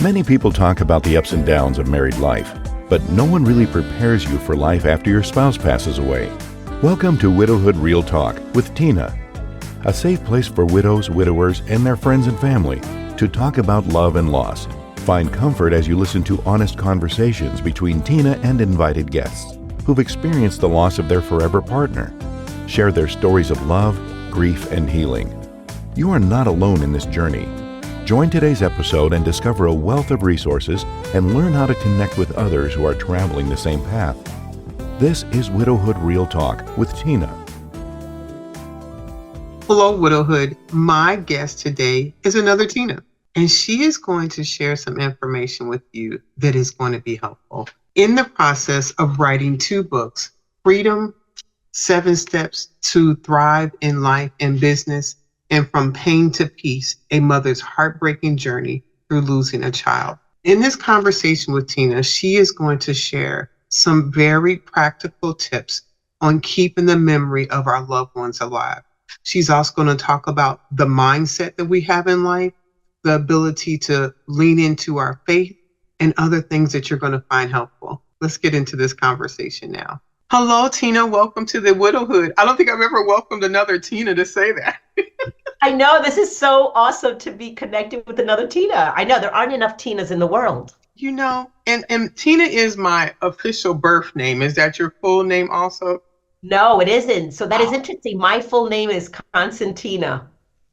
Many people talk about the ups and downs of married life, but no one really prepares you for life after your spouse passes away. Welcome to Widowhood Real Talk with Tina, a safe place for widows, widowers, and their friends and family to talk about love and loss. Find comfort as you listen to honest conversations between Tina and invited guests who've experienced the loss of their forever partner. Share their stories of love, grief, and healing. You are not alone in this journey. Join today's episode and discover a wealth of resources and learn how to connect with others who are traveling the same path. This is Widowhood Real Talk with Tina. Hello, Widowhood. My guest today is another Tina, and she is going to share some information with you that is going to be helpful. In the process of writing 2 books, Freedom, 7 Steps to Thrive in Life and Business, and From Pain to Peace, a Mother's Heartbreaking Journey Through Losing a Child. In this conversation with Tina, she is going to share some very practical tips on keeping the memory of our loved ones alive. She's also going to talk about the mindset that we have in life, the ability to lean into our faith, and other things that you're going to find helpful. Let's get into this conversation now. Hello, Tina. Welcome to the Widowhood. I don't think I've ever welcomed another Tina to say that. I know, this is so awesome to be connected with another Tina. I know there aren't enough Tinas in the world. You know, and Tina is my official birth name. Is that your full name also? No, it isn't. So that is interesting. My full name is Constantina.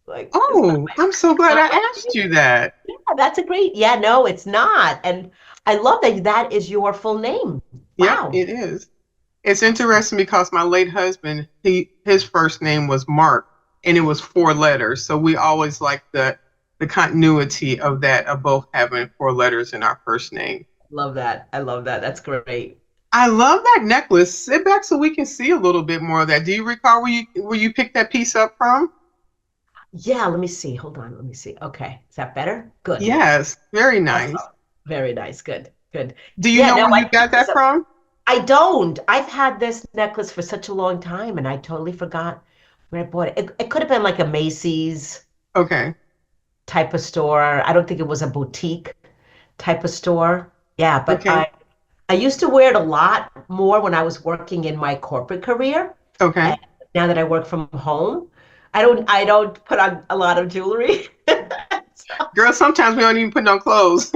I'm so glad I asked you that. Yeah, that's a great, no, it's not. And I love that that is your full name. Wow. Yeah, it is. It's interesting because my late husband, his first name was Mark, and it was 4 letters. So we always like the continuity of that, of both having 4 letters in our first name. Love that. I love that. That's great. I love that necklace. Sit back so we can see a little bit more of that. Do you recall where you picked that piece up from? Yeah, let me see. Hold on. Let me see. Okay. Is that better? Good. Yes. Very nice. Awesome. Very nice. Good. Do you know where you got that from? I don't. I've had this necklace for such a long time, and I totally forgot where I bought it. It could have been like a Macy's type of store. I don't think it was a boutique type of store. Yeah, but I used to wear it a lot more when I was working in my corporate career. Okay. And now that I work from home, I don't put on a lot of jewelry. Girl, sometimes we don't even put on clothes.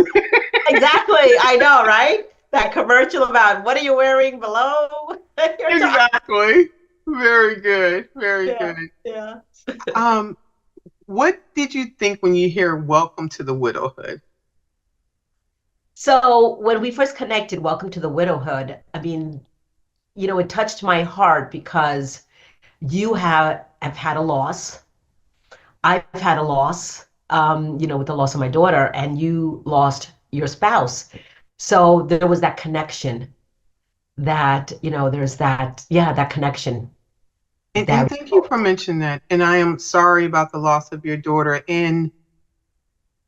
Exactly. I know, right? That commercial about what are you wearing below? Exactly. Very good. Very good. Yeah. What did you think when you hear Welcome to the Widowhood? So when we first connected, Welcome to the Widowhood, I mean, it touched my heart because you have had a loss. I've had a loss, with the loss of my daughter, and you lost your spouse. So there was that connection that, there's that connection. And thank you for mentioning that. And I am sorry about the loss of your daughter. And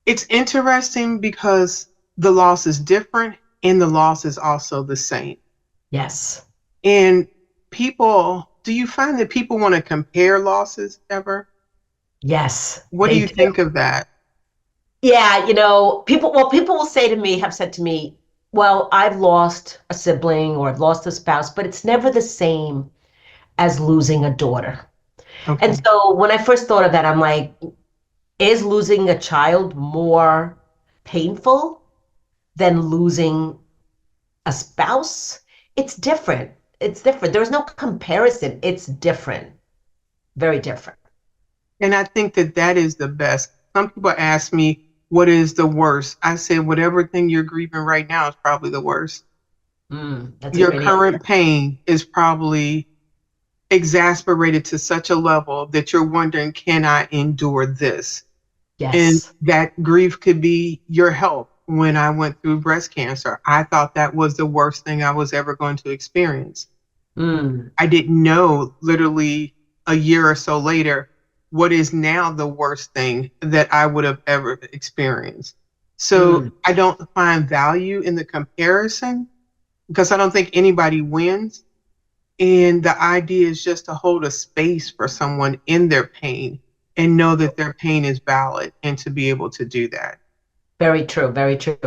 it's interesting because the loss is different and the loss is also the same. Yes. And do you find that people want to compare losses ever? Yes. What do you think of that? Yeah, people will have said to me, well, I've lost a sibling or I've lost a spouse, but it's never the same as losing a daughter. Okay. And so when I first thought of that, I'm like, is losing a child more painful than losing a spouse? It's different. There's no comparison. It's different. Very different. And I think that is the best. Some people ask me, what is the worst? I say, whatever thing you're grieving right now is probably the worst. Your current pain is probably exasperated to such a level that you're wondering, can I endure this? Yes. And that grief could be your health. When I went through breast cancer, I thought that was the worst thing I was ever going to experience. I didn't know literally a year or so later what is now the worst thing that I would have ever experienced. So I don't find value in the comparison because I don't think anybody wins. And the idea is just to hold a space for someone in their pain and know that their pain is valid and to be able to do that. Very true, very true.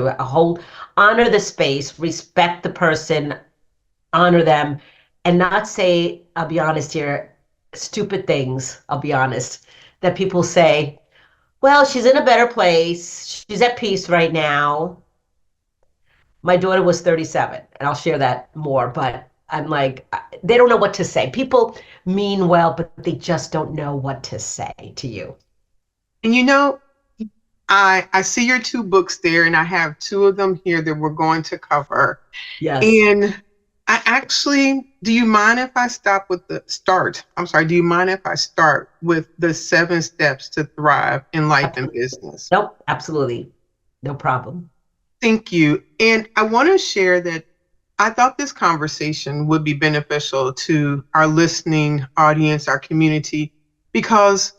Honor the space, respect the person, honor them, and not say, I'll be honest here, stupid things, I'll be honest, that people say, well, she's in a better place. She's at peace right now. My daughter was 37, and I'll share that more, but I'm like, they don't know what to say. People mean well, but they just don't know what to say to you. And you know, I see your two books there, and I have two of them here that we're going to cover. Yes. And do you mind if I stop with the start? I'm sorry, do you mind if I start with the 7 steps to thrive in life and business? Nope, absolutely. No problem. Thank you. And I want to share that I thought this conversation would be beneficial to our listening audience, our community, because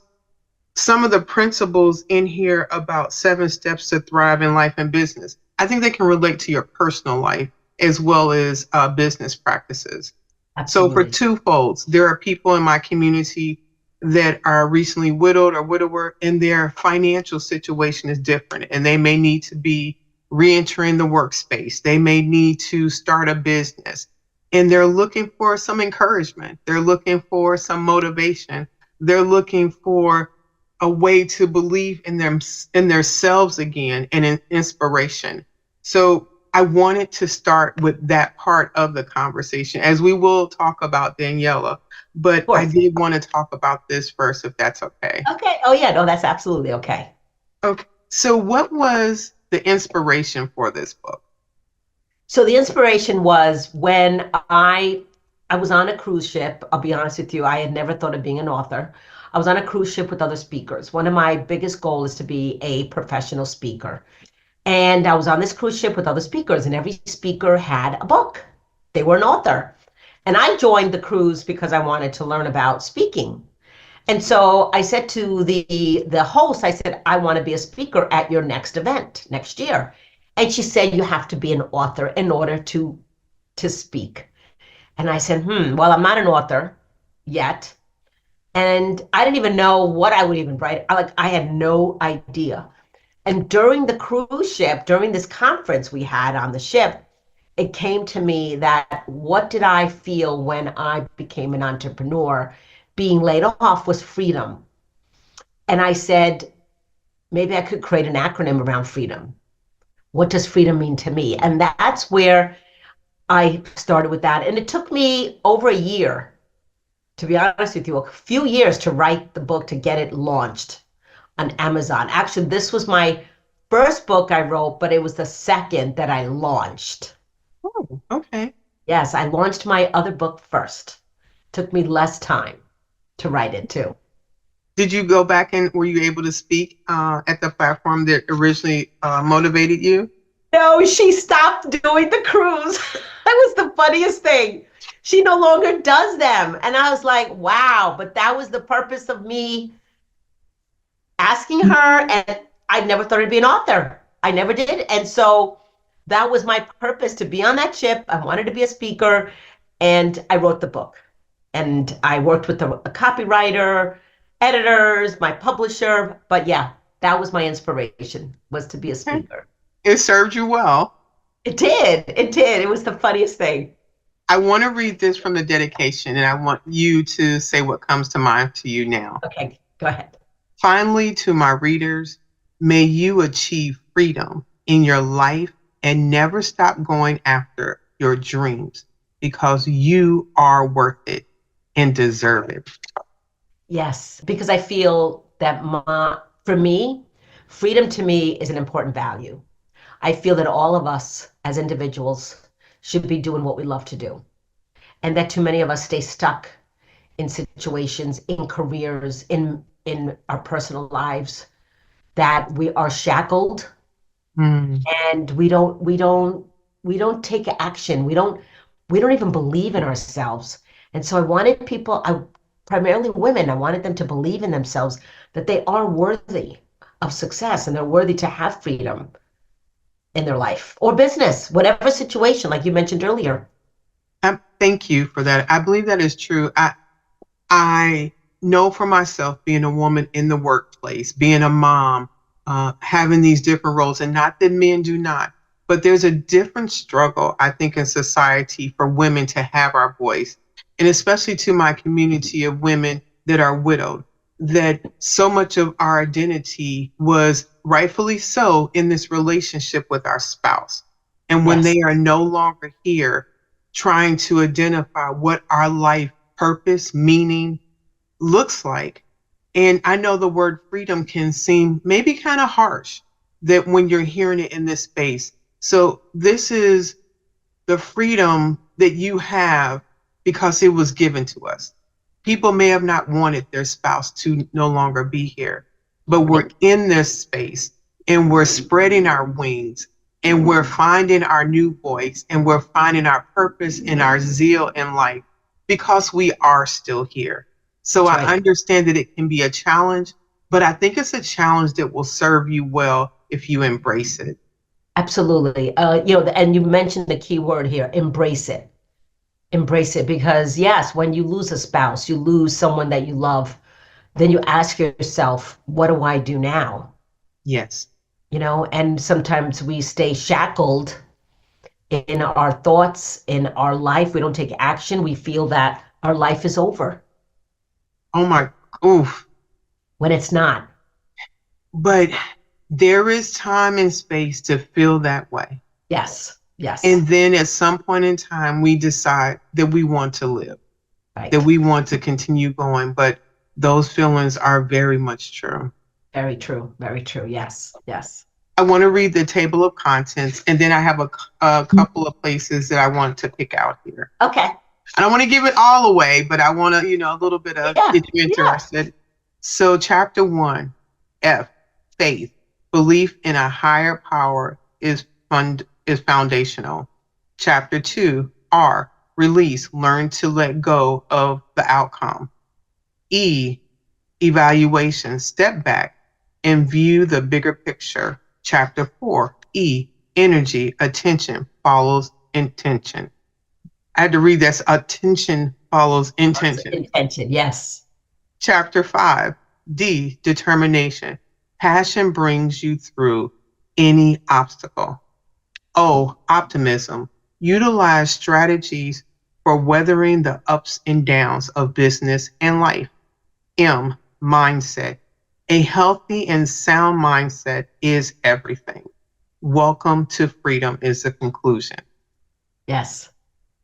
some of the principles in here about 7 steps to thrive in life and business, I think they can relate to your personal life as well as business practices. Absolutely. So for twofolds, there are people in my community that are recently widowed or widower, and their financial situation is different, and they may need to be re-entering the workspace. They may need to start a business, and they're looking for some encouragement. They're looking for some motivation. They're looking for a way to believe in themselves again and in inspiration. So I wanted to start with that part of the conversation, as we will talk about Daniela, but I did want to talk about this first, if that's okay. Okay. Oh yeah, no, that's absolutely okay. Okay. So what was the inspiration for this book? So the inspiration was when I was on a cruise ship. I'll be honest with you, I had never thought of being an author. I was on a cruise ship with other speakers. One of my biggest goals is to be a professional speaker. And I was on this cruise ship with other speakers, and every speaker had a book. They were an author. And I joined the cruise because I wanted to learn about speaking. And so I said to the host, I said, I want to be a speaker at your next event next year. And she said, you have to be an author in order to speak. And I said, well, I'm not an author yet. And I didn't even know what I would even write. I had no idea. And during the cruise ship, during this conference we had on the ship, it came to me that what did I feel when I became an entrepreneur? Being laid off was freedom. And I said, maybe I could create an acronym around freedom. What does freedom mean to me? And that's where I started with that. And it took me over a year, to be honest with you, a few years to write the book, to get it launched on Amazon. Actually, this was my first book I wrote, but it was the second that I launched. Oh, okay. Yes, I launched my other book first. Took me less time to write it too. Did you go back and were you able to speak at the platform that originally motivated you? No, she stopped doing the cruise. That was the funniest thing. She no longer does them. And I was like, wow, but that was the purpose of me asking her, and I never thought I'd be an author. I never did. And so that was my purpose, to be on that ship. I wanted to be a speaker, and I wrote the book. And I worked with a copywriter, editors, my publisher. But yeah, that was my inspiration, was to be a speaker. It served you well. It did. It did. It was the funniest thing. I want to read this from the dedication, and I want you to say what comes to mind to you now. Okay, go ahead. Finally, to my readers, may you achieve freedom in your life and never stop going after your dreams, because you are worth it and deserve it. Yes, because I feel that for me, freedom to me is an important value. I feel that all of us as individuals should be doing what we love to do, and that too many of us stay stuck in situations, in careers, in our personal lives, that we are shackled and we don't take action. We don't even believe in ourselves. And so I wanted people, primarily women, I wanted them to believe in themselves, that they are worthy of success and they're worthy to have freedom in their life or business, whatever situation, like you mentioned earlier. Thank you for that. I believe that is true. I know for myself, being a woman in the workplace, being a mom, having these different roles, and not that men do not, but there's a different struggle, I think, in society for women to have our voice, and especially to my community of women that are widowed, that so much of our identity was rightfully so in this relationship with our spouse. And when Yes. they are no longer here, trying to identify what our life purpose, meaning looks like. And I know the word freedom can seem maybe kind of harsh that when you're hearing it in this space. So this is the freedom that you have because it was given to us. People may have not wanted their spouse to no longer be here, but we're in this space and we're spreading our wings and we're finding our new voice and we're finding our purpose and our zeal in life because we are still here. So That's I right. understand that it can be a challenge, but I think it's a challenge that will serve you well if you embrace it. Absolutely. And you mentioned the key word here, embrace it. Embrace it, because yes, when you lose a spouse, you lose someone that you love, then you ask yourself, what do I do now? Yes. And sometimes we stay shackled in our thoughts, in our life. We don't take action. We feel that our life is over Oh my, oof. when it's not. But there is time and space to feel that way. Yes, yes, And then at some point in time, we decide that we want to live, that right. we want to continue going. But those feelings are very much true. Very true, very true. Yes, yes. I want to read the table of contents, and then I have a couple of places that I want to pick out here. Okay. I don't want to give it all away, but I want to, a little bit of Yeah, get you yeah. interested. So, chapter 1, F, faith, belief in a higher power is foundational. Chapter 2, R, release, learn to let go of the outcome. E, evaluation, step back and view the bigger picture. Chapter 4, E, energy, attention follows intention. I had to read this. Attention follows intention. Intention, yes. Chapter 5, D, determination. Passion brings you through any obstacle. O, optimism. Utilize strategies for weathering the ups and downs of business and life. M, mindset. A healthy and sound mindset is everything. Welcome to freedom is the conclusion. Yes,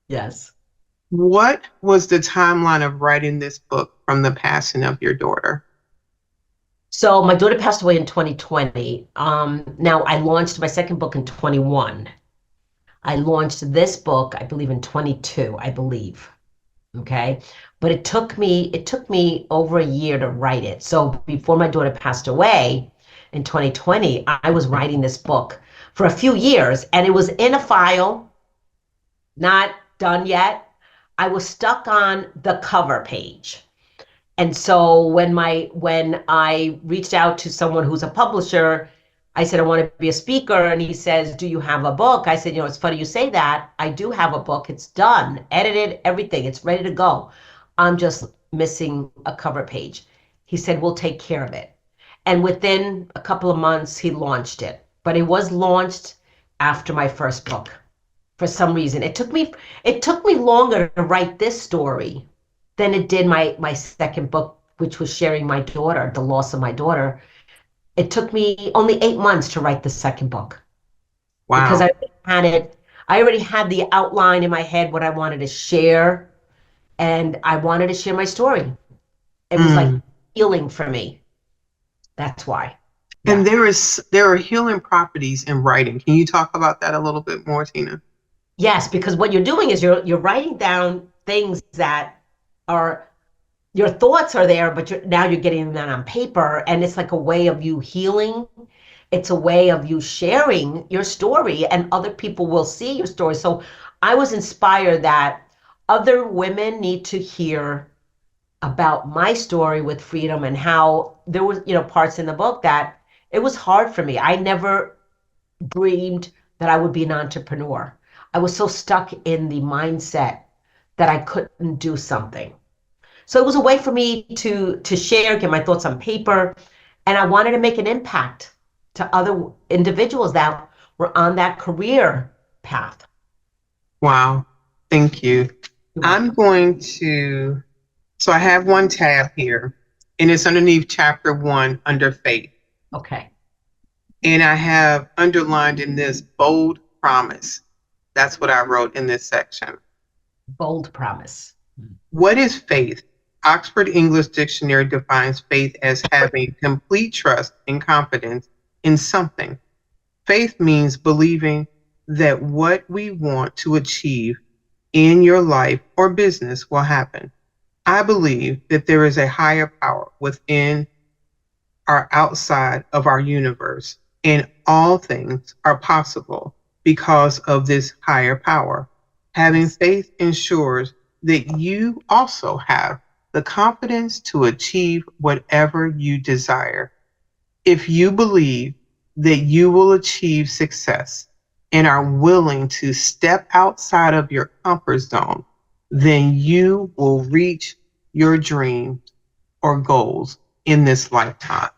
yes. What was the timeline of writing this book from the passing of your daughter? So my daughter passed away in 2020. Now I launched my second book in 21. I launched this book, I believe, in 22, I believe. Okay. But it took me over a year to write it. So before my daughter passed away in 2020, I was writing this book for a few years, and it was in a file, not done yet. I was stuck on the cover page. And so when I reached out to someone who's a publisher, I said, I want to be a speaker. And he says, do you have a book? I said, it's funny you say that. I do have a book. It's done, edited, everything. It's ready to go. I'm just missing a cover page. He said, we'll take care of it. And within a couple of months, he launched it. But it was launched after my first book. For some reason, it took me longer to write this story than it did my second book, which was sharing my daughter, the loss of my daughter. It took me only 8 months to write the second book. Wow. Because I already had the outline in my head, what I wanted to share, and I wanted to share my story. It was like healing for me. That's why. Yeah. And there are healing properties in writing. Can you talk about that a little bit more, Tina? Yes, because what you're doing is you're writing down things that are, your thoughts are there, but now you're getting them on paper, and it's like a way of you healing. It's a way of you sharing your story, and other people will see your story. So I was inspired that other women need to hear about my story with freedom, and how there was, parts in the book that it was hard for me. I never dreamed that I would be an entrepreneur. I was so stuck in the mindset that I couldn't do something. So it was a way for me to share, get my thoughts on paper, and I wanted to make an impact to other individuals that were on that career path. Wow. Thank you. I'm going to, so I have one tab here, and it's underneath chapter 1 under faith. Okay. And I have underlined in this bold promise. That's what I wrote in this section. Bold promise. What is faith? Oxford English Dictionary defines faith as having complete trust and confidence in something. Faith means believing that what we want to achieve in your life or business will happen. I believe that there is a higher power within or outside of our universe, and all things are possible because of this higher power. Having faith ensures that you also have the confidence to achieve whatever you desire. If you believe that you will achieve success and are willing to step outside of your comfort zone, then you will reach your dreams or goals in this lifetime.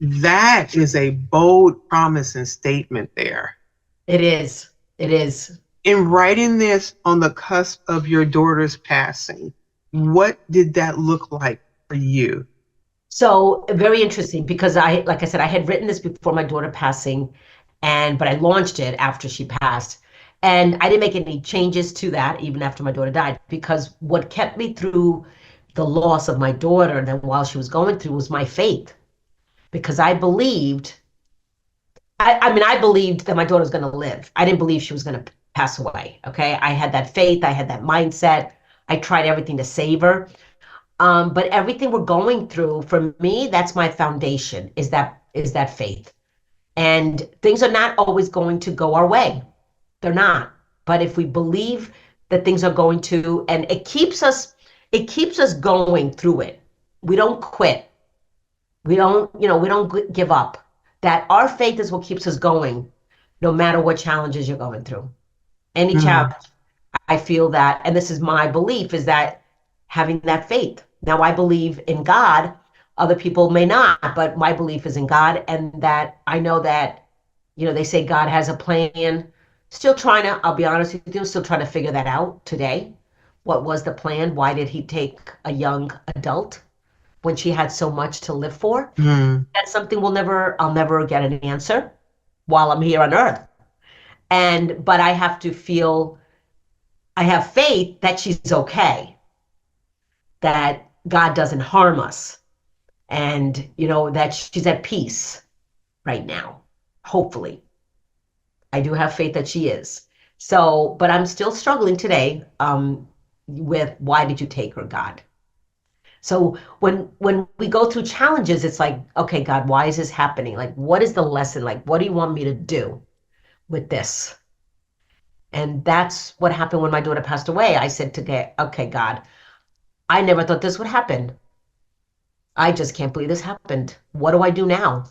That is a bold promise and statement there. It is. It is. In writing this on the cusp of your daughter's passing, what did that look like for you? So very interesting, because like I said, I had written this before my daughter passing, but I launched it after she passed. And I didn't make any changes to that even after my daughter died, because what kept me through the loss of my daughter and then while she was going through was my faith. Because I believed, I believed that my daughter was going to live. I didn't believe she was going to pass away. Okay. I had that faith. I had that mindset. I tried everything to save her. But everything we're going through, for me, that's my foundation, is that faith. And things are not always going to go our way. They're not. But if we believe that things are going to, and it keeps us going through it. We don't quit. We don't give up. That our faith is what keeps us going, no matter what challenges you're going through. Any challenge, I feel that, and this is my belief, is that having that faith. Now, I believe in God. Other people may not, but my belief is in God, and that I know that, they say God has a plan. Still trying to, I'll be honest with you, still trying to figure that out today. What was the plan? Why did he take a young adult when she had so much to live for? That's something I'll never get an answer while I'm here on earth. But I have to feel, I have faith that she's okay, that God doesn't harm us, and that she's at peace right now. Hopefully, I do have faith that she is. So, but I'm still struggling today with, why did you take her, God? So when we go through challenges, it's like, okay, God, why is this happening? Like, what is the lesson? Like, what do you want me to do with this? And that's what happened when my daughter passed away. I said to, okay, God, I never thought this would happen. I just can't believe this happened. What do I do now?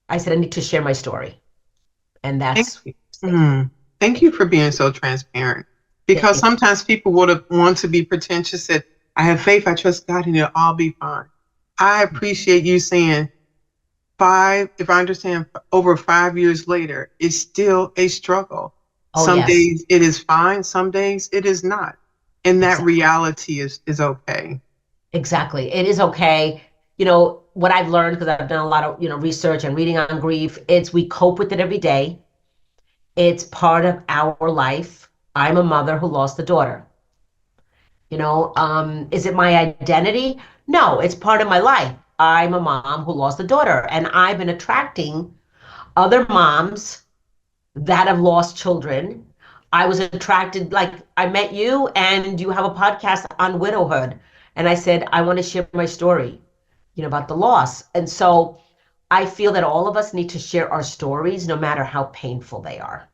I said, I need to share my story. And that's... Thank you for being so transparent. Because sometimes people would want to be pretentious that I have faith, I trust God, and it'll all be fine. I appreciate you saying if I understand, over 5 years later, it's still a struggle. Some days it is fine, some days it is not. And that reality is okay. Exactly. It is okay. What I've learned, because I've done a lot of, research and reading on grief, we cope with it every day. It's part of our life. I'm a mother who lost a daughter. Is it my identity? No, it's part of my life. I'm a mom who lost a daughter, and I've been attracting other moms that have lost children. I was attracted, like, I met you and you have a podcast on widowhood. And I said, I want to share my story, about the loss. And so I feel that all of us need to share our stories, no matter how painful they are.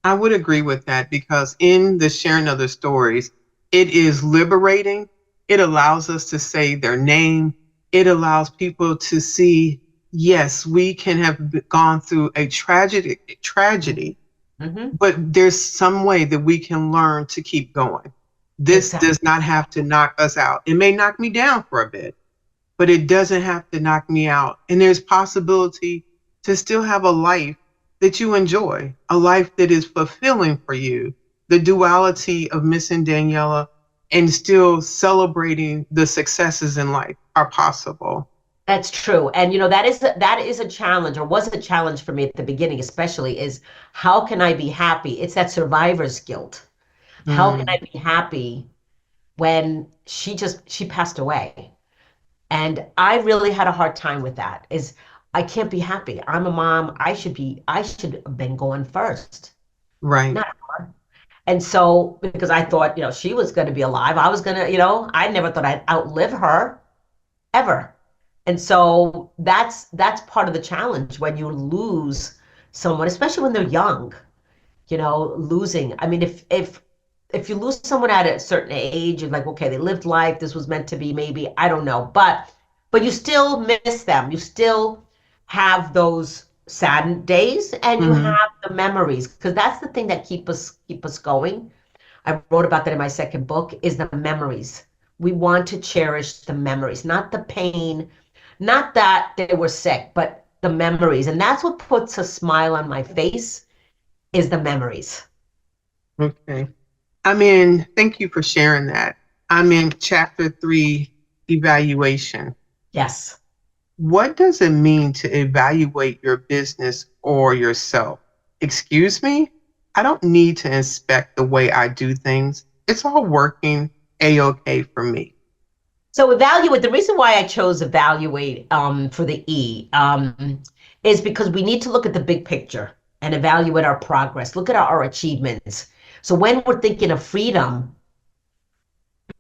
I would agree with that, because in the sharing of the stories, it is liberating. It allows us to say their name. It allows people to see, yes, we can have gone through a tragedy, but there's some way that we can learn to keep going. This does not have to knock us out. It may knock me down for a bit, but it doesn't have to knock me out. And there's possibility to still have a life that you enjoy, a life that is fulfilling for you. The duality of missing Daniela and still celebrating the successes in life are possible. That's true. And that is a challenge, or was a challenge for me at the beginning, especially, is how can I be happy? It's that survivor's guilt. How can I Mm, be happy when she passed away? And I really had a hard time with that. Is I can't be happy. I'm a mom. I should have been going first, right. not her. And so, because I thought, she was going to be alive, I was going to, I never thought I'd outlive her ever. And so that's part of the challenge when you lose someone, especially when they're young, losing. I mean, if you lose someone at a certain age, and like, okay, they lived life, this was meant to be, maybe, I don't know, but you still miss them. You still have those sad days, and you Hmm. have the memories, because that's the thing that keep us going. I wrote about that in my second book, is the memories. We want to cherish the memories, not the pain, not that they were sick, but the memories. And that's what puts a smile on my face, is the memories. Okay. Thank you for sharing that. I'm in chapter 3, evaluation. Yes. What does it mean to evaluate your business or yourself? Excuse me? I don't need to inspect the way I do things. It's all working a-okay for me. So evaluate, the reason why I chose evaluate for the E is because we need to look at the big picture and evaluate our progress, look at our achievements. So when we're thinking of freedom,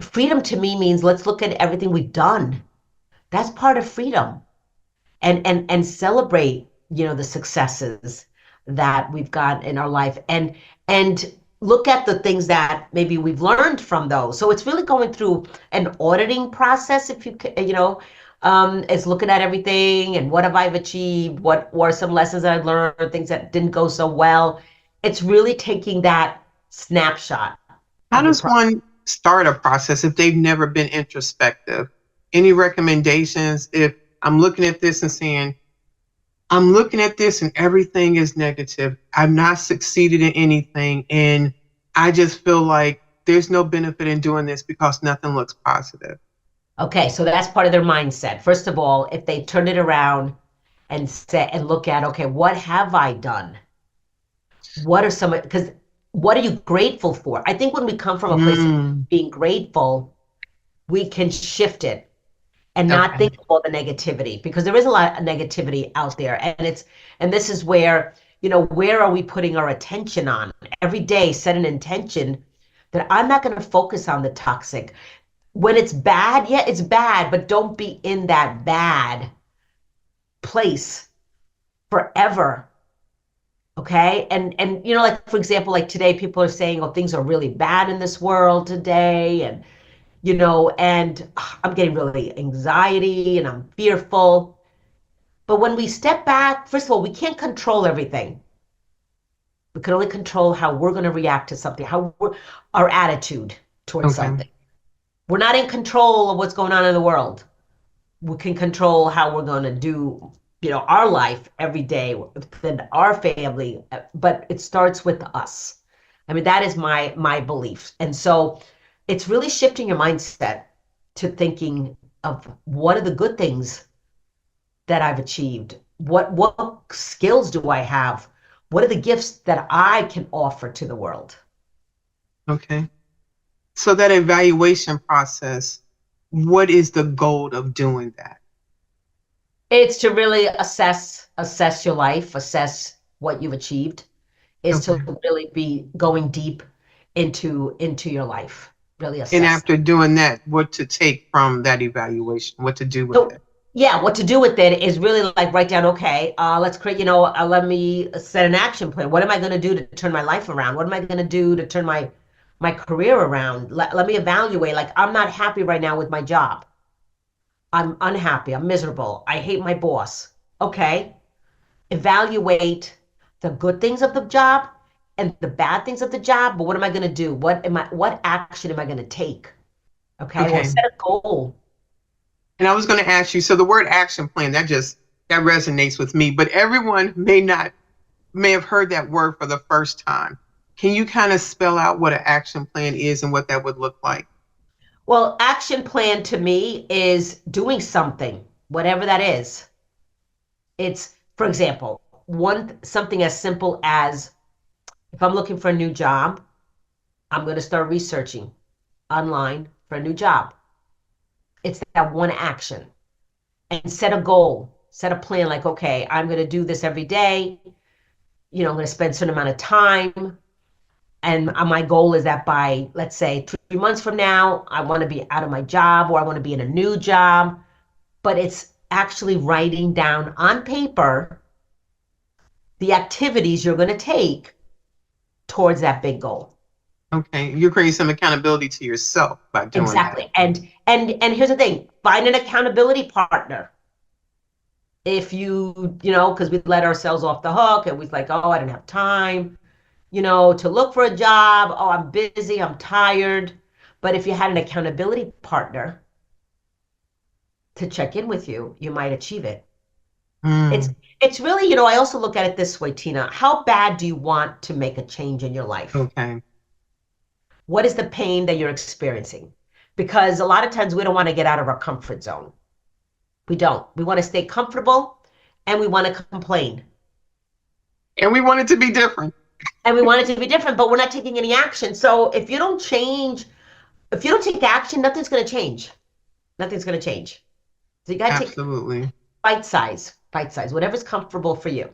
freedom to me means let's look at everything we've done. That's part of freedom. And celebrate, the successes that we've got in our life, and look at the things that maybe we've learned from those. So it's really going through an auditing process, if it's looking at everything and what have I achieved, what were some lessons that I've learned, things that didn't go so well. It's really taking that snapshot How of your does progress. one start a process if they've never been introspective? Any recommendations if I'm looking at this and saying, I'm looking at this and everything is negative. I've not succeeded in anything. And I just feel like there's no benefit in doing this because nothing looks positive. Okay, so that's part of their mindset. First of all, if they turn it around and say and look at, okay, what have I done? What are some, because what are you grateful for? I think when we come from a place of Mm, being grateful, we can shift it and not okay. think of all the negativity, because there is a lot of negativity out there. And this is where, where are we putting our attention on? Every day, set an intention that I'm not going to focus on the toxic. When it's bad, yeah, it's bad, but don't be in that bad place forever. Okay. And like, for example, like today, people are saying, oh, things are really bad in this world today. And I'm getting really anxiety and I'm fearful. But when we step back, first of all, we can't control everything. We can only control how we're going to react to something, our attitude towards Okay. something. We're not in control of what's going on in the world. We can control how we're going to do, our life every day within our family, but it starts with us. I mean, that is my belief. And so it's really shifting your mindset to thinking of what are the good things that I've achieved? What skills do I have? What are the gifts that I can offer to the world? Okay. So that evaluation process, what is the goal of doing that? It's to really assess your life, assess what you've achieved, is to Okay. really be going deep into your life, really And assess. after doing that, what to take from that evaluation, what to do with So it. yeah, what to do with it is really like write down, okay, let's create, let me set an action plan. What am I going to do to turn my life around? What am I going to do to turn my career around? Let me evaluate. Like, I'm not happy right now with my job. I'm unhappy. I'm miserable. I hate my boss. Okay, evaluate the good things of the job and the bad things of the job. But what am I going to do? What action am I going to take? Okay, or Okay. set a goal. And I was going to ask you, so the word action plan, that just That resonates with me, but everyone may have heard that word for the first time. Can you kind of spell out what an action plan is and what that would look like? Well, action plan to me is doing something, whatever that is. It's, for example, something as simple as if I'm looking for a new job, I'm going to start researching online for a new job. It's that one action. And set a goal, set a plan like, okay, I'm going to do this every day. I'm going to spend a certain amount of time. And my goal is that by, let's say, 3 months from now, I want to be out of my job or I want to be in a new job. But it's actually writing down on paper the activities you're going to take towards that big goal. Okay, you're creating some accountability to yourself by doing Exactly. that. And here's the thing, find an accountability partner. If because we let ourselves off the hook and we're like, oh, I didn't have time, to look for a job. Oh, I'm busy, I'm tired. But if you had an accountability partner to check in with you, you might achieve it. It's really, I also look at it this way, Tina. How bad do you want to make a change in your life? Okay. What is the pain that you're experiencing? Because a lot of times we don't want to get out of our comfort zone. We don't. We want to stay comfortable and we want to complain. And we want it to be different. And we want it to be different, but we're not taking any action. So if you don't take action, nothing's going to change. Nothing's going to change. So you got to Absolutely. Take bite size, whatever's comfortable for you.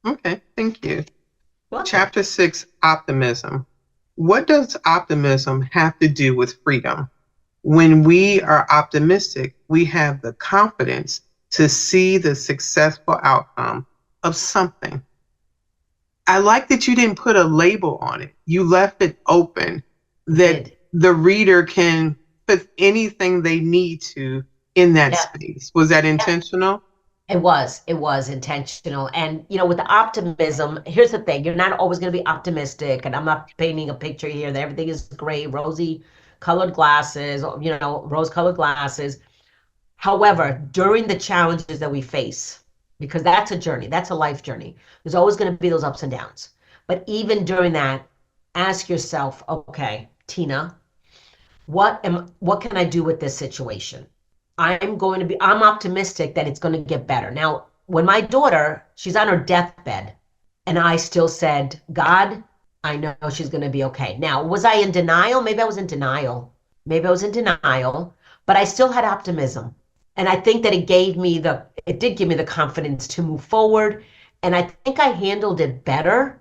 Okay, thank you. Welcome. Chapter 6, optimism. What does optimism have to do with freedom? When we are optimistic, we have the confidence to see the successful outcome of something. I like that you didn't put a label on it. You left it open that the reader can put anything they need to in that space. Was that intentional? It was intentional. And, with the optimism, here's the thing. You're not always going to be optimistic. And I'm not painting a picture here that everything is gray, rosy colored glasses, rose colored glasses. However, during the challenges that we face, because that's a journey, that's a life journey, there's always going to be those ups and downs. But even during that, ask yourself, okay, Tina, what can I do with this situation? I'm optimistic that it's going to get better. Now, when my daughter, she's on her deathbed, and I still said, God, I know she's going to be okay. Now, was I in denial? Maybe I was in denial, but I still had optimism. And I think that it did give me the confidence to move forward. And I think I handled it better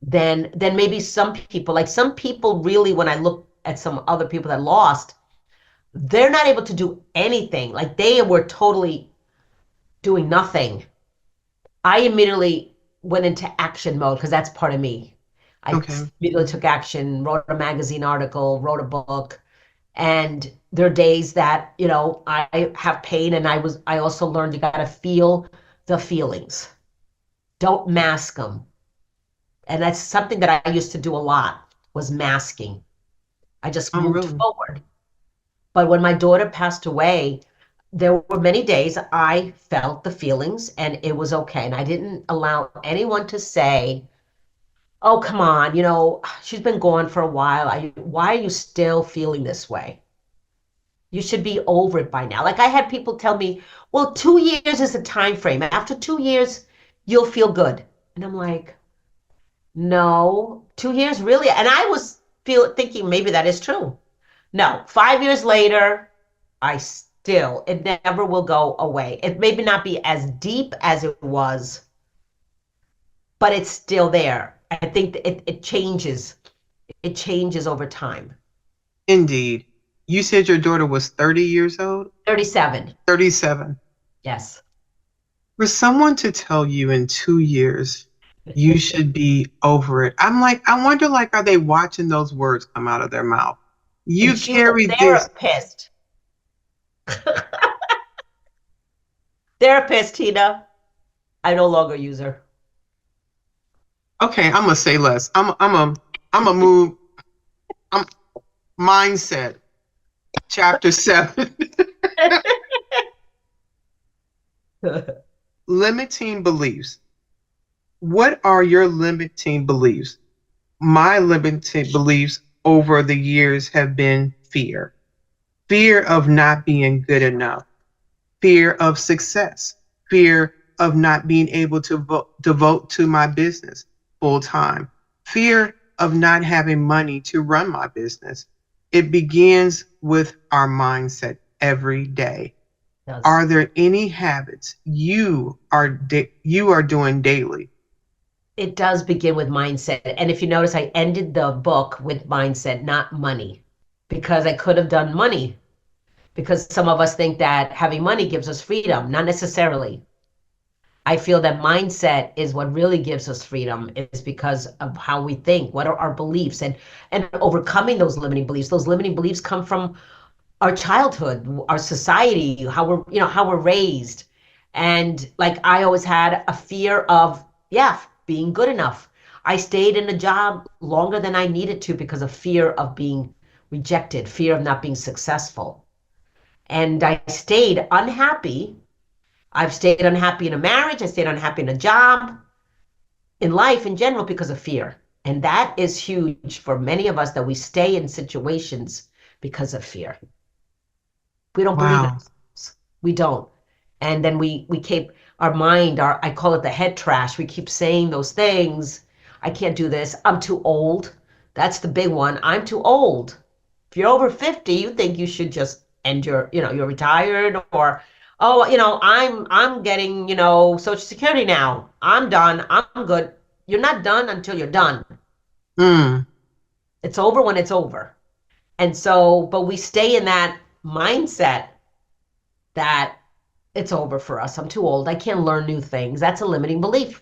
than maybe some people. Like some people really, when I look at some other people that lost, they're not able to do anything. Like they were totally doing nothing. I immediately went into action mode because that's part of me. I immediately took action, wrote a magazine article, wrote a book. And there are days that, I have pain, and I also learned you got to feel the feelings. Don't mask them. And that's something that I used to do a lot, was masking. I just moved forward. But when my daughter passed away, there were many days I felt the feelings and it was okay. And I didn't allow anyone to say, oh, come on, she's been gone for a while. Why are you still feeling this way? You should be over it by now. Like I had people tell me, well, 2 years is a time frame. After 2 years, you'll feel good. And I'm like, no, 2 years, really? And I was thinking maybe that is true. No, 5 years later, it never will go away. It maybe not be as deep as it was, but it's still there. I think it changes. It changes over time. Indeed. You said your daughter was 30 years old? 37. 37. Yes. For someone to tell you in 2 years, you should be over it. I'm like, I wonder, are they watching those words come out of their mouth? You carry this. Therapist, Tina. I no longer use her. Okay, I'm gonna say less. I'm a move. Mindset. Chapter 7. Limiting beliefs. What are your limiting beliefs? My limiting beliefs over the years have been fear. Fear of not being good enough, fear of success, fear of not being able to devote to my business full time, fear of not having money to run my business. It begins with our mindset every day. Does. Are there any habits you are doing daily? It does begin with mindset. And if you notice, I ended the book with mindset, not money, because I could have done money. Because some of us think that having money gives us freedom, not necessarily. I feel that mindset is what really gives us freedom, is because of how we think, what are our beliefs, and overcoming those limiting beliefs. Those limiting beliefs come from our childhood, our society, how we're raised. And like I always had a fear of, yeah, being good enough. I stayed in a job longer than I needed to because of fear of being rejected, fear of not being successful. And I stayed unhappy. I've stayed unhappy in a marriage, I stayed unhappy in a job, in life in general because of fear. And that is huge for many of us, that we stay in situations because of fear. We don't believe in Wow. ourselves. We don't. And then we keep our mind, our I call it the head trash. We keep saying those things. I can't do this. I'm too old. That's the big one. I'm too old. If you're over 50, you think you should just end you're retired, or oh, I'm getting, Social Security now. I'm done. I'm good. You're not done until you're done. Mm. It's over when it's over. And so, but we stay in that mindset that it's over for us. I'm too old. I can't learn new things. That's a limiting belief.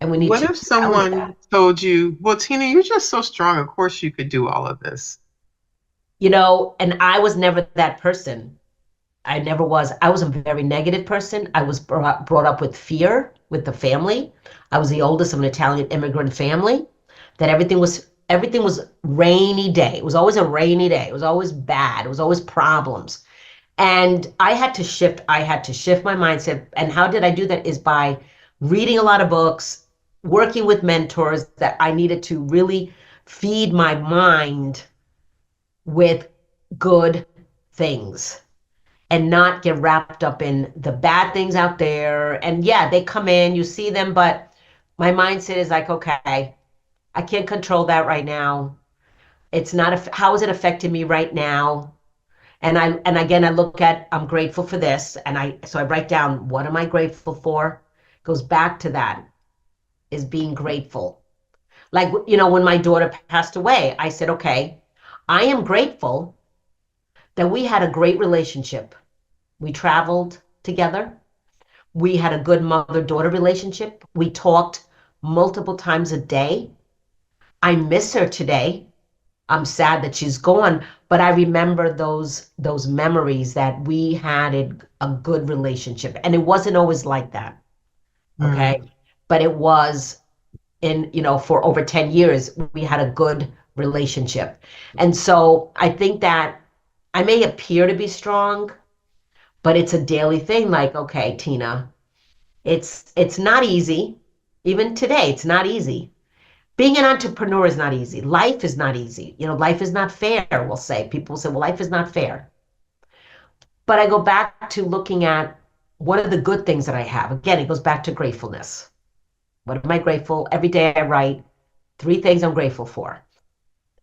And we need What to if challenge that. someone told you, well, Tina, you're just so strong. Of course you could do all of this. And I was never that person. I never was. I was a very negative person. I was brought up with fear with the family. I was the oldest of an Italian immigrant family. That everything was rainy day. It was always a rainy day. It was always bad. It was always problems. And I had to shift my mindset. And how did I do that? Is by reading a lot of books, working with mentors, that I needed to really feed my mind with good things and not get wrapped up in the bad things out there. And yeah, they come in, you see them, but my mindset is like, okay, I can't control that right now. It's not, how is it affecting me right now? And again, I look at, I'm grateful for this. So I write down, what am I grateful for? Goes back to that, is being grateful. Like, when my daughter passed away, I said, okay, I am grateful that we had a great relationship. We traveled together. We had a good mother-daughter relationship. We talked multiple times a day. I miss her today. I'm sad that she's gone, but I remember those memories that we had a good relationship. And it wasn't always like that, okay? Mm. But it was for over 10 years, we had a good relationship. And so I think that I may appear to be strong, but it's a daily thing. Like, okay, Tina, it's not easy. Even today, it's not easy. Being an entrepreneur is not easy. Life is not easy. Life is not fair, we'll say. People will say, well, life is not fair. But I go back to looking at what are the good things that I have. Again, it goes back to gratefulness. What am I grateful? Every day I write 3 things I'm grateful for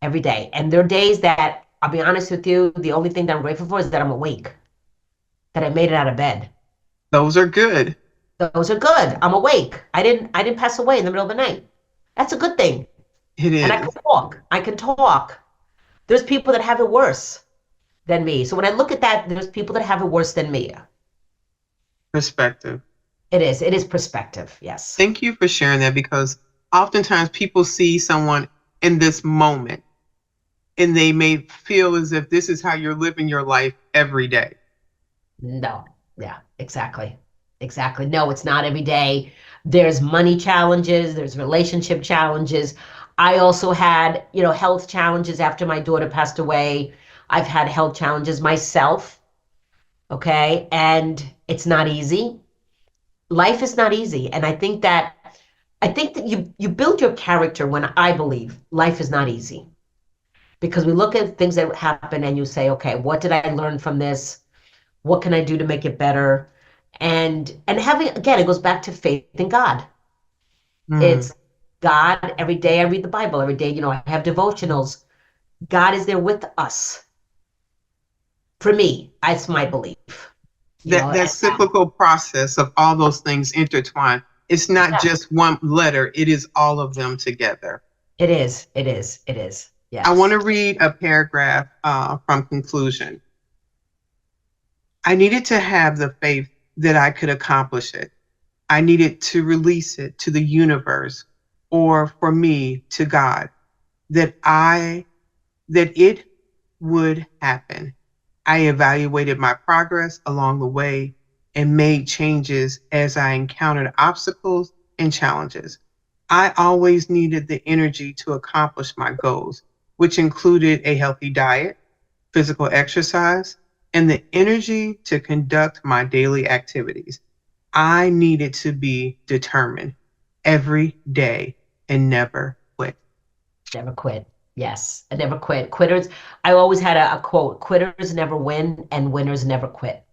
every day. And there are days that, I'll be honest with you, the only thing that I'm grateful for is that I'm awake, that I made it out of bed. Those are good. Those are good. I'm awake. I didn't pass away in the middle of the night. That's a good thing. It And I can is. talk. I can talk. There's people that have it worse than me. So when I look at that, there's people that have it worse than me. Perspective. It is. It is perspective. Yes. Thank you for sharing that, because oftentimes people see someone in this moment and they may feel as if this is how you're living your life every day. No. Yeah, exactly. Exactly. No, it's not every day. There's money challenges, there's relationship challenges. I also had, health challenges after my daughter passed away. I've had health challenges myself. Okay. And It's not easy. Life is not easy. And I think that you build your character when I believe life is not easy. Because we look at things that happen and you say, okay, what did I learn from this? What can I do to make it better? And having, again, it goes back to faith in God. Mm. It's God. Every day I read the Bible. Every day, I have devotionals. God is there with us. For me, that's my belief. That And cyclical process of all those things intertwined. It's not yeah, just one letter, it is all of them together. it is. It is. It is. I want Yes. to read a paragraph from conclusion. I needed to have the faith that I could accomplish it. I needed to release it to the universe, or for me to God, that it would happen. I evaluated my progress along the way and made changes as I encountered obstacles and challenges. I always needed the energy to accomplish my goals, which included a healthy diet, physical exercise, and the energy to conduct my daily activities. I needed to be determined every day and never quit. Never quit. Yes. I never quit. Quitters. I always had a quote: quitters never win and winners never quit.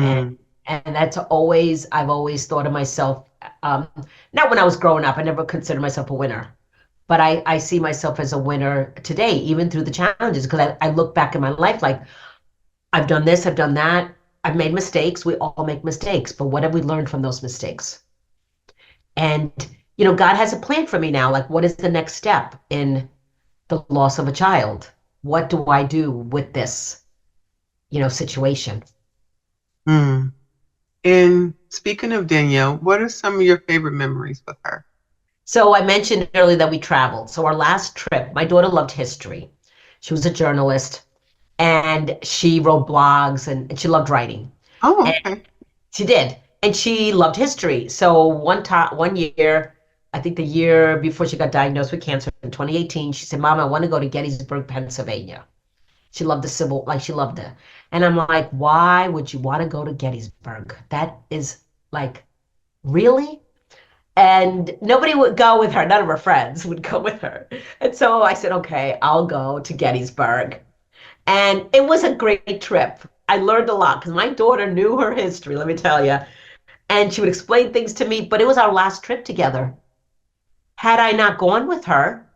And Mm. and I've always thought of myself, um, not when I was growing up, I never considered myself a winner. But I see myself as a winner today, even through the challenges, because I look back in my life like I've done this, I've done that, I've made mistakes. We all make mistakes, but what have we learned from those mistakes? And God has a plan for me now. Like, what is the next step in the loss of a child? What do I do with this, situation? Mm. And speaking of Danielle, what are some of your favorite memories with her? So I mentioned earlier that we traveled. So our last trip, my daughter loved history. She was a journalist and she wrote blogs and she loved writing. Oh, And okay. she did. And she loved history. So one year, I think the year before she got diagnosed with cancer in 2018, she said, Mom, I want to go to Gettysburg, Pennsylvania. She loved the civil, like she loved it. And I'm like, why would you want to go to Gettysburg? That is like, really? And nobody would go with her. None of her friends would go with her. And so I said, okay, I'll go to Gettysburg. And it was a great trip. I learned a lot because my daughter knew her history, let me tell you. And she would explain things to me, but it was our last trip together. Had I not gone with her,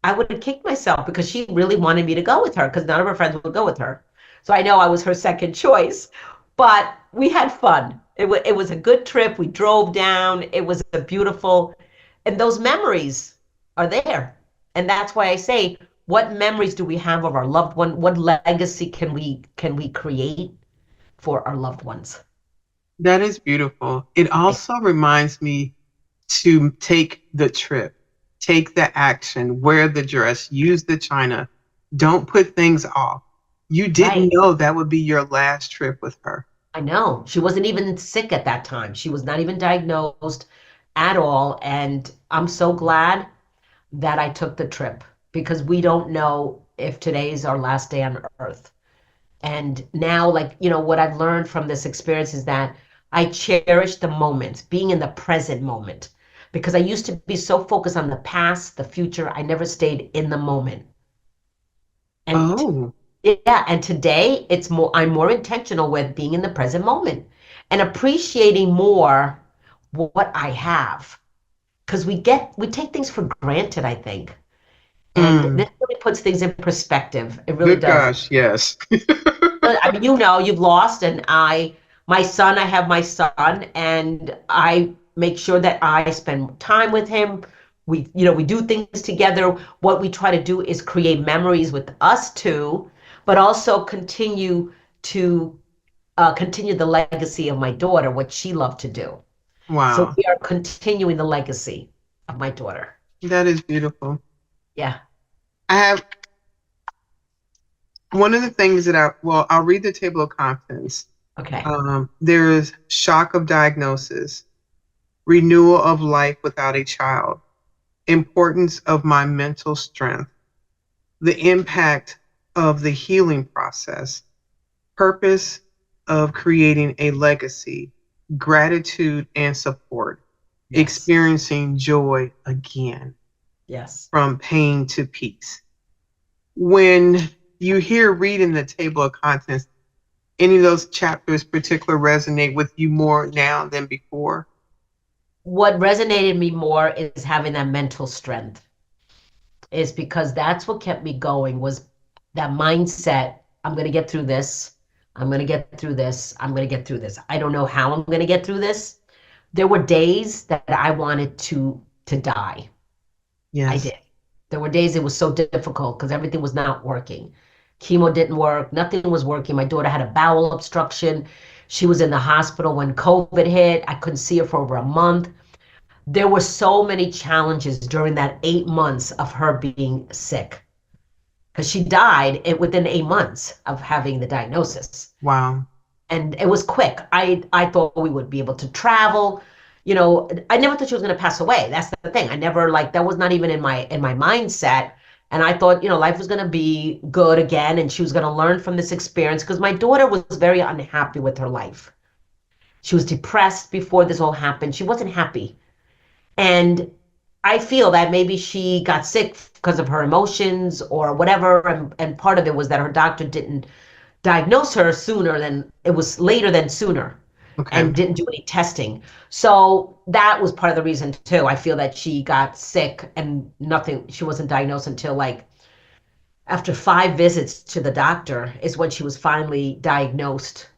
I would have kicked myself because she really wanted me to go with her because none of her friends would go with her. So I know I was her second choice, but we had fun. It was a good trip. We drove down. It was a beautiful, and those memories are there. And that's why I say, what memories do we have of our loved one? What legacy can we create for our loved ones? That is beautiful. It also reminds me to take the trip, take the action, wear the dress, use the china. Don't put things off. You didn't Right. know that would be your last trip with her. I know. She wasn't even sick at that time. She was not even diagnosed at all. And I'm so glad that I took the trip because we don't know if today's our last day on earth. And now, like, what I've learned from this experience is that I cherish the moment, being in the present moment, because I used to be so focused on the past, the future. I never stayed in the moment. And Oh, yeah, and today I'm more intentional with being in the present moment and appreciating more what I have. Because we take things for granted, I think. And mm, this really puts things in perspective. It really good does. gosh, yes. I mean, you've lost, and I have my son, and I make sure that I spend time with him. We do things together. What we try to do is create memories with us two, but also to continue the legacy of my daughter, what she loved to do. So Wow, we are continuing the legacy of my daughter. that is beautiful. Yeah. I have one of the things I'll read the table of contents. Okay. There is shock of diagnosis, renewal of life without a child, importance of my mental strength, the impact of the healing process, purpose, of creating a legacy, gratitude and support, Yes. experiencing joy again, Yes. from pain to peace. When you hear reading the table of contents, any of those chapters particular resonate with you more now than before? What resonated me more is having that mental strength, is because that's what kept me going, was that mindset. I'm going to get through this. I'm going to get through this. I'm going to get through this. I don't know how I'm going to get through this. There were days that I wanted to die. I Yes. did. There were days it was so difficult because everything was not working. Chemo didn't work. Nothing was working. My daughter had a bowel obstruction. She was in the hospital when COVID hit. I couldn't see her for over a month. There were so many challenges during that 8 months of her being sick, because she died within 8 months of having the diagnosis. Wow. And it was quick. I thought we would be able to travel. I never thought she was going to pass away. That's the thing. I never, like, that was not even in my mindset. And I thought, life was going to be good again, and she was going to learn from this experience, because my daughter was very unhappy with her life. She was depressed before this all happened. She wasn't happy. And I feel that maybe she got sick because of her emotions or whatever. And part of it was that her doctor didn't diagnose her sooner than it was later than sooner, Okay. and didn't do any testing. So that was part of the reason too. I feel that she got sick and she wasn't diagnosed until, like, after 5 visits to the doctor is when she was finally diagnosed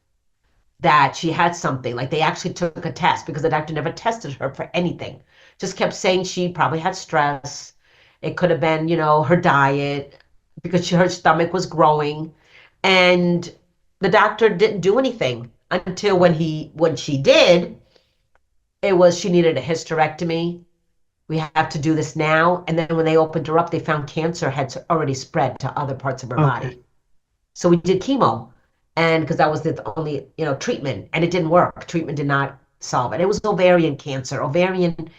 that she had something. Like, they actually took a test, because the doctor never tested her for anything. Just kept saying she probably had stress. It could have been, her diet, because her stomach was growing. And the doctor didn't do anything until when she did, it was, she needed a hysterectomy. We have to do this now. And then when they opened her up, they found cancer had already spread to other parts of her Okay. body. So we did chemo, and because that was the only, treatment, and it didn't work. Treatment did not solve it. It was ovarian cancer. Ovarian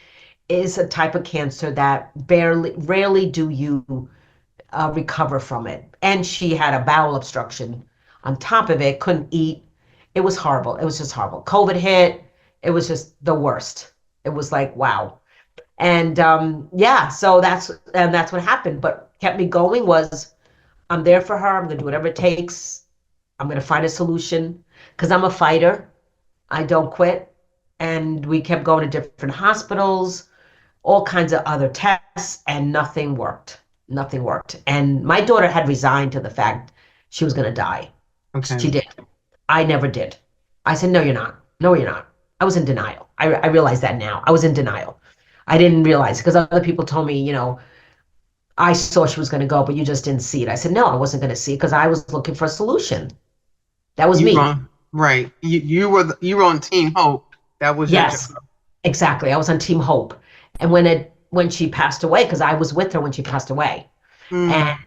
is a type of cancer that rarely do you recover from it. And she had a bowel obstruction on top of it, couldn't eat. It was horrible. It was just horrible. COVID hit. It was just the worst. It was like, wow. And yeah, so that's what happened. But kept me going was, I'm there for her. I'm going to do whatever it takes. I'm going to find a solution, because I'm a fighter. I don't quit. And we kept going to different hospitals, all kinds of other tests, and nothing worked. Nothing worked. And my daughter had resigned to the fact she was going to die. Okay. She did. I never did. I said, no, you're not. No, you're not. I was in denial. I realize that now. I was in denial. I didn't realize, because other people told me, I saw she was going to go, but you just didn't see it. I said, no, I wasn't going to see it, because I was looking for a solution. That was You me. right. You were on Team Hope. That was your Yes, job. exactly. I was on Team Hope. And when she passed away, because I was with her when she passed away, Mm. and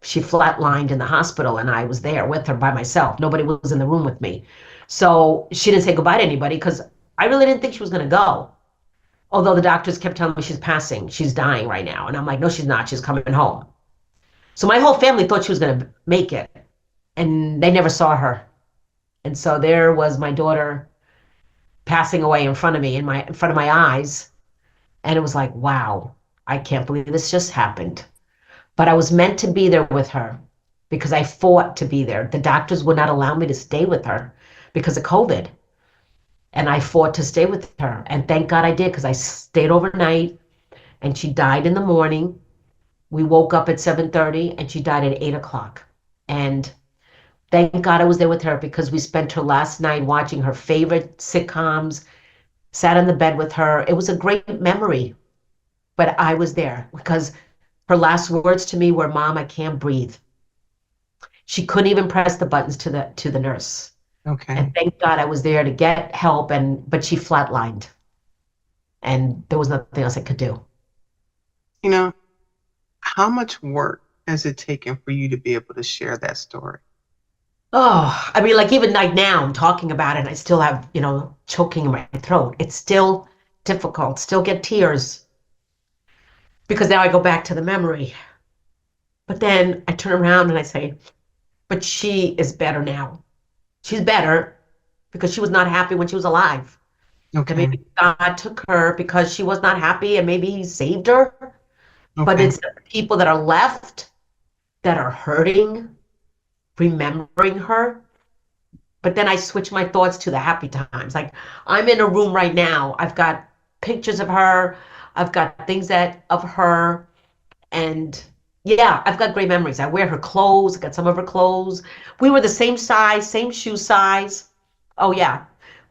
she flatlined in the hospital, and I was there with her by myself. Nobody was in the room with me. So she didn't say goodbye to anybody, because I really didn't think she was going to go. Although the doctors kept telling me she's passing, she's dying right now. And I'm like, no, she's not. She's coming home. So my whole family thought she was going to make it, and they never saw her. And so there was my daughter passing away in front of me, in front of my eyes. And it was like, wow, I can't believe this just happened. But I was meant to be there with her, because I fought to be there. The doctors would not allow me to stay with her because of COVID. And I fought to stay with her. And thank God I did, because I stayed overnight, and she died in the morning. We woke up at 7:30, and she died at 8 o'clock. And thank God I was there with her, because we spent her last night watching her favorite sitcoms, sat on the bed with her. It was a great memory. But I was there, because her last words to me were, Mom, I can't breathe. She couldn't even press the buttons to the nurse. Okay. And thank God I was there to get help, but she flatlined. And there was nothing else I could do. How much work has it taken for you to be able to share that story? Oh, I mean, like, even like now I'm talking about it, and I still have, choking in my throat. It's still difficult, still get tears, because now I go back to the memory. But then I turn around and I say, but she is better now. She's better because she was not happy when she was alive. And Okay. maybe God took her because she was not happy and maybe he saved her. But Okay. it's the people that are left that are hurting, remembering her. But then I switch my thoughts to the happy times. Like I'm in a room right now. I've got pictures of her. I've got things that of her. And yeah, I've got great memories. I wear her clothes, I got some of her clothes. We were the same size, same shoe size. Oh yeah.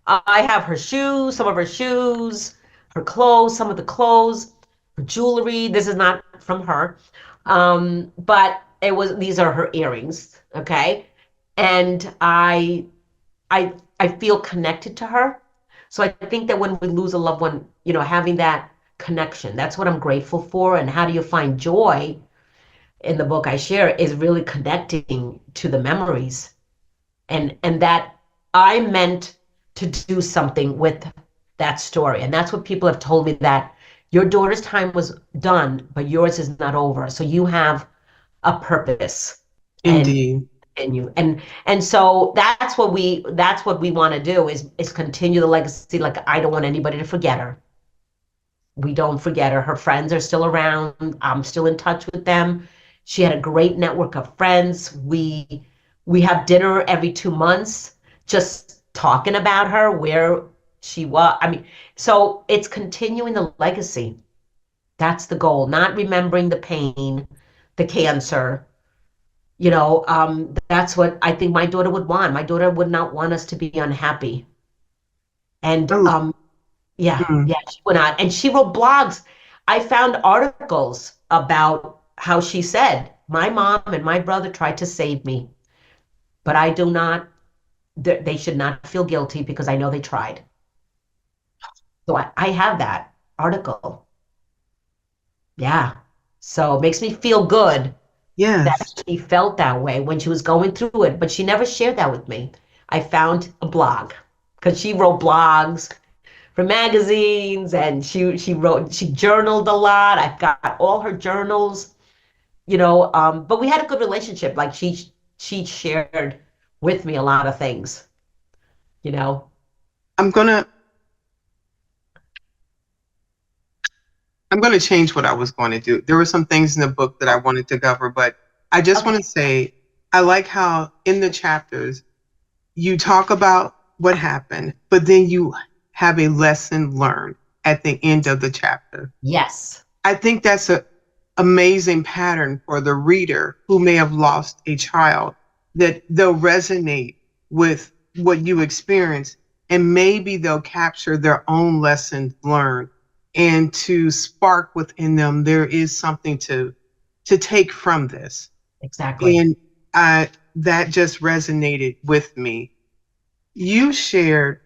I have her shoes, some of her shoes, her clothes, some of the clothes, her jewelry. This is not from her. But these are her earrings, okay? And I feel connected to her. So I think that when we lose a loved one, having that connection, that's what I'm grateful for. And how do you find joy in the book I share is really connecting to the memories and that I meant to do something with that story. And that's what people have told me, that your daughter's time was done, but yours is not over. So you have a purpose. And Indeed. and so that's what we want to do is continue the legacy. Like I don't want anybody to forget her. We don't forget her. Her friends are still around. I'm still in touch with them. She had a great network of friends. We have dinner every 2 months, just talking about her, where she was. I mean, so it's continuing the legacy. That's the goal, not remembering the pain, the cancer. That's what I think my daughter would want. My daughter would not want us to be unhappy. And Oh, yeah, mm. yeah, she went out and she wrote blogs. I found articles about how she said, my mom and my brother tried to save me, but I do not, they should not feel guilty because I know they tried. So I have that article. Yeah. So it makes me feel good Yes. that she felt that way when she was going through it, but she never shared that with me. I found a blog because she wrote blogs for magazines, and she journaled a lot. I've got all her journals, but we had a good relationship. Like she shared with me a lot of things, you know. I'm gonna I'm gonna change what I was going to do. There were some things in the book that I wanted to cover, but I just want Okay. to say I like how in the chapters you talk about what happened, but then you have a lesson learned at the end of the chapter. Yes. I think that's an amazing pattern for the reader who may have lost a child, that they'll resonate with what you experience and maybe they'll capture their own lessons learned and to spark within them there is something to take from this. Exactly. And that just resonated with me. You shared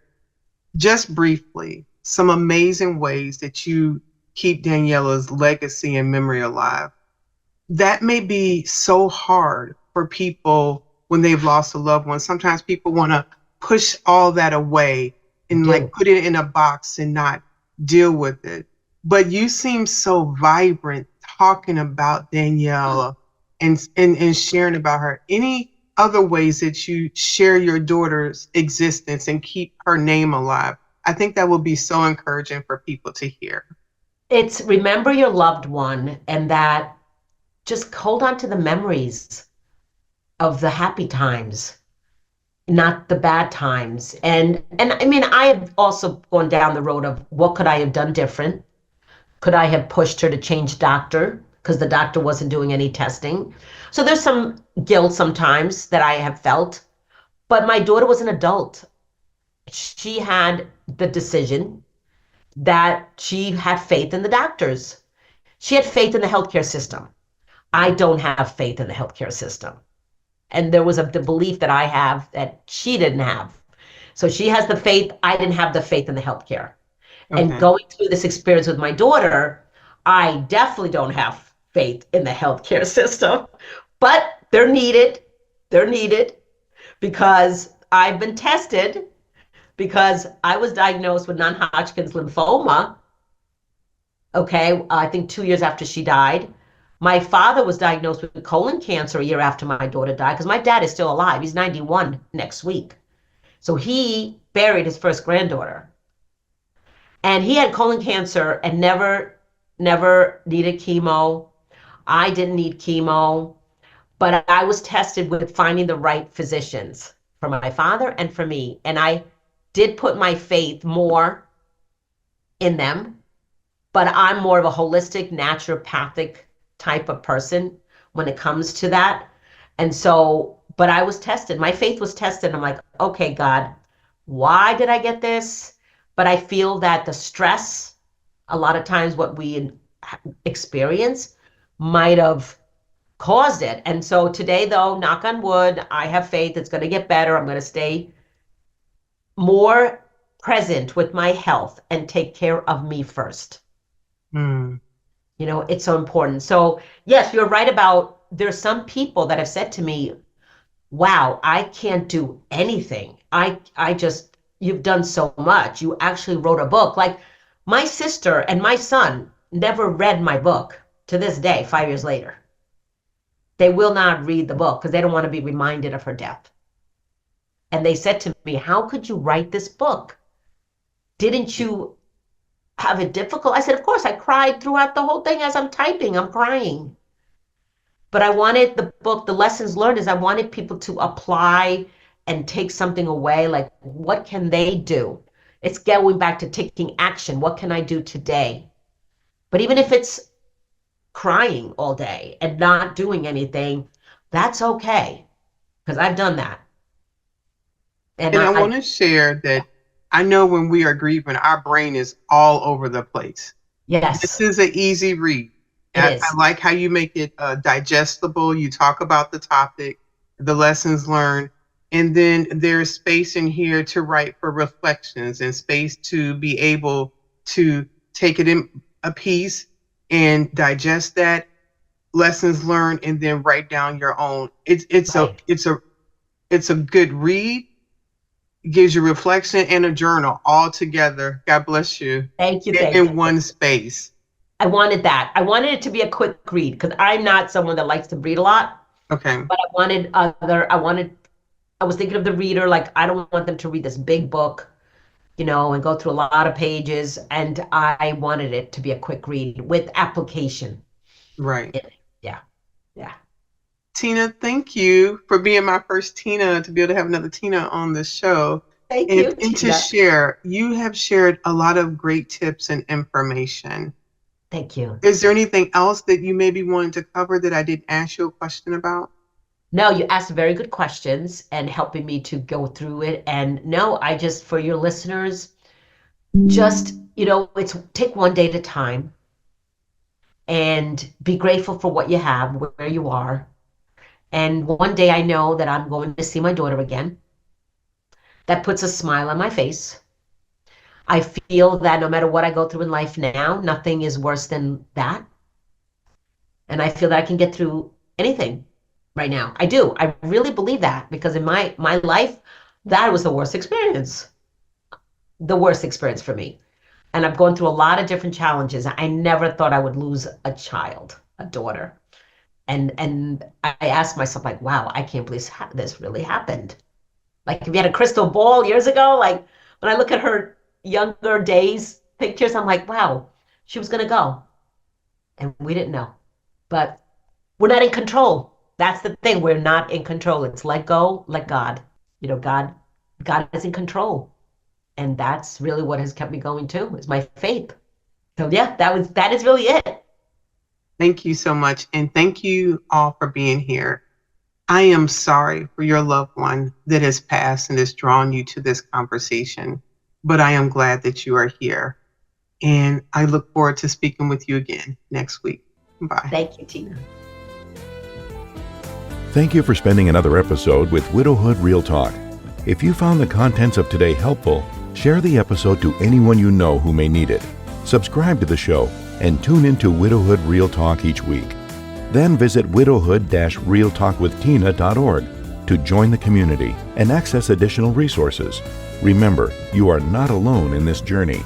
just briefly some amazing ways that you keep Daniela's legacy and memory alive. That may be so hard for people when they've lost a loved one. Sometimes people want to push all that away You and like do. put it in a box and not deal with it. But you seem so vibrant talking about Daniela and sharing about her. Any other ways that you share your daughter's existence and keep her name alive? I think that will be so encouraging for people to hear. It's remember your loved one, and that just hold on to the memories of the happy times, not the bad times. And I mean, I have also gone down the road of what could I have done different? Could I have pushed her to change doctor because the doctor wasn't doing any testing? So there's some guilt sometimes that I have felt, but my daughter was an adult. She had the decision that she had faith in the doctors. She had faith in the healthcare system. I don't have faith in the healthcare system. And there was the belief that I have that she didn't have. So she has the faith. I didn't have the faith in the healthcare. And Okay. going through this experience with my daughter, I definitely don't have faith in the healthcare system, but they're needed. They're needed because I've been tested because I was diagnosed with non-Hodgkin's lymphoma. Okay, I think 2 years after she died. My father was diagnosed with colon cancer a year after my daughter died because my dad is still alive. He's 91 next week. So he buried his first granddaughter. And he had colon cancer and never needed chemo. I didn't need chemo, but I was tested with finding the right physicians for my father and for me. And I did put my faith more in them, but I'm more of a holistic, naturopathic type of person when it comes to that. And so, but I was tested. My faith was tested. I'm like, okay, God, why did I get this? But I feel that the stress, a lot of times what we experience might have caused it. And so today, though, knock on wood, I have faith it's going to get better. I'm going to stay more present with my health and take care of me first. Mm. You know, it's so important. So yes, you're right about there's some people that have said to me, wow, I can't do anything. I just, you've done so much. You actually wrote a book. Like my sister and my son never read my book to this day, 5 years later. They will not read the book because they don't want to be reminded of her death. And they said to me, how could you write this book? Didn't you have it difficult? I said, of course, I cried throughout the whole thing as I'm typing. I'm crying. But I wanted the book, the lessons learned is I wanted people to apply and take something away. Like, what can they do? It's going back to taking action. What can I do today? But even if it's crying all day and not doing anything, that's okay. Because I've done that. And I want to share that I know when we are grieving, our brain is all over the place. Yes. This is an easy read. I like how you make it digestible. You talk about the topic, the lessons learned, and then there's space in here to write for reflections and space to be able to take it in a piece and digest that, lessons learned, and then write down your own. It's a good read. Gives you reflection and a journal all together. God bless you. Thank you. In one space. I wanted that. I wanted it to be a quick read because I'm not someone that likes to read a lot. Okay. But I was thinking of the reader, like I don't want them to read this big book, you know, and go through a lot of pages. And I wanted it to be a quick read with application. Right. Yeah. Tina, thank you for being my first Tina, to be able to have another Tina on the show. Thank you. And to share, you have shared a lot of great tips and information. Thank you. Is there anything else that you maybe wanted to cover that I didn't ask you a question about? No, you asked very good questions and helping me to go through it. And no, I just, for your listeners, just, you know, it's take one day at a time and be grateful for what you have, where you are. And one day I know that I'm going to see my daughter again. That puts a smile on my face. I feel that no matter what I go through in life now, nothing is worse than that. And I feel that I can get through anything right now. I do. I really believe that because in my life, that was the worst experience. The worst experience for me. And I've gone through a lot of different challenges. I never thought I would lose a child, a daughter. And I asked myself, like, wow, I can't believe this really happened. Like, if you had a crystal ball years ago, like, when I look at her younger days pictures, I'm like, wow, she was going to go. And we didn't know. But we're not in control. That's the thing. We're not in control. It's let go, let God. You know, God is in control. And that's really what has kept me going too, is my faith. So yeah, that is really it. Thank you so much. And thank you all for being here. I am sorry for your loved one that has passed and has drawn you to this conversation, but I am glad that you are here. And I look forward to speaking with you again next week. Bye. Thank you, Tina. Thank you for spending another episode with Widowhood Real Talk. If you found the contents of today helpful, share the episode to anyone you know who may need it. Subscribe to the show and tune into Widowhood Real Talk each week. Then visit widowhood-realtalkwithtina.org to join the community and access additional resources. Remember, you are not alone in this journey.